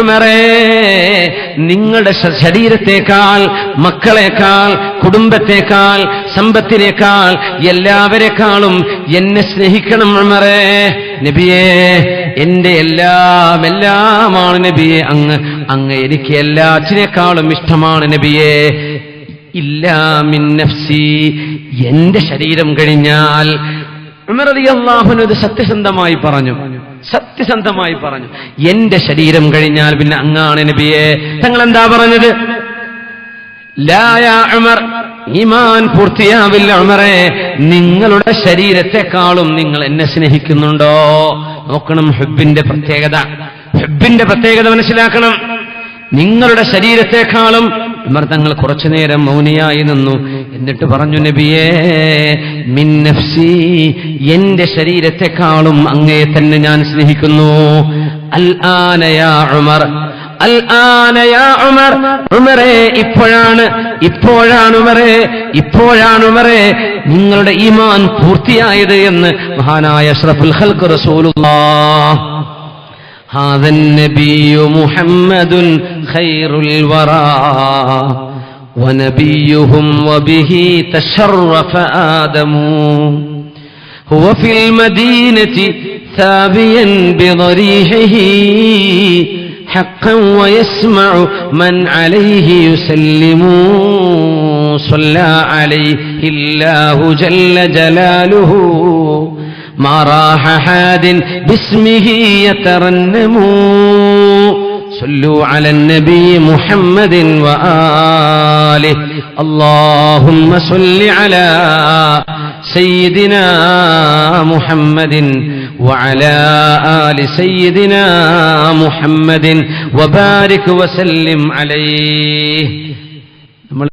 ഉമറേ, നിങ്ങളുടെ ശരീരത്തെക്കാൾ, മക്കളെക്കാൾ, കുടുംബത്തെക്കാൾ, സമ്പത്തിനേക്കാൾ, എല്ലാവരെക്കാളും എന്നെ സ്നേഹിക്കണം ഉമറേ. നബിയേ, എന്റെ എല്ലാമാണ് നബിയെ, അങ്ങ് എനിക്ക് എല്ലാറ്റിനേക്കാളും ഇഷ്ടമാണ് നബിയേ. ഇല്ലാ മിൻ നഫ്സി, എന്റെ ശരീരം കഴിഞ്ഞാൽ. ഉമർ റളിയല്ലാഹു അൻഹു ഇത് സത്യസന്ധമായി പറഞ്ഞു. എന്റെ ശരീരം കഴിഞ്ഞാൽ പിന്നെ അങ്ങാണ് നബിയെ. തങ്ങൾ എന്താ പറഞ്ഞത്? ലാ യാ ഉമർ, ഈമാൻ പൂർത്തിയാവില്ല ഉമറേ, നിങ്ങളുടെ ശരീരത്തെക്കാളും നിങ്ങൾ എന്നെ സ്നേഹിക്കുന്നുണ്ടോ? നോക്കണം ഹുബ്ബിന്റെ പ്രത്യേകത മനസ്സിലാക്കണം. നിങ്ങളുടെ ശരീരത്തെക്കാളും. ഉമർ തങ്ങൾ കുറച്ചു നേരം മൗനിയായി നിന്നു. എന്നിട്ട് പറഞ്ഞു, നബിയേ, മിൻ നഫ്സി, എന്റെ ശരീരത്തെക്കാളും അങ്ങയെ തന്നെ ഞാൻ സ്നേഹിക്കുന്നു. അൽ ആന യാ ഉമർ, അൽ ആന യാ ഉമർ, ഉമറേ, ഇപ്പോഴാണ് ഉമറേ നിങ്ങളുടെ ഈമാൻ പൂർത്തിയായത് എന്ന് മഹാനായ അഷ്റഫുൽ ഖൽഖ് റസൂലുള്ളാഹ്. هذا النبي محمد خير الورى ونبيهم وبه تشرف آدم هو في المدينة ثابيا بضريحه حقا ويسمع من عليه يسلم صلى عليه الله جل جلاله ما راح حاد باسمه يترنم صلوا على النبي محمد وآله اللهم صل على سيدنا محمد وعلى آل سيدنا محمد وبارك وسلم عليه.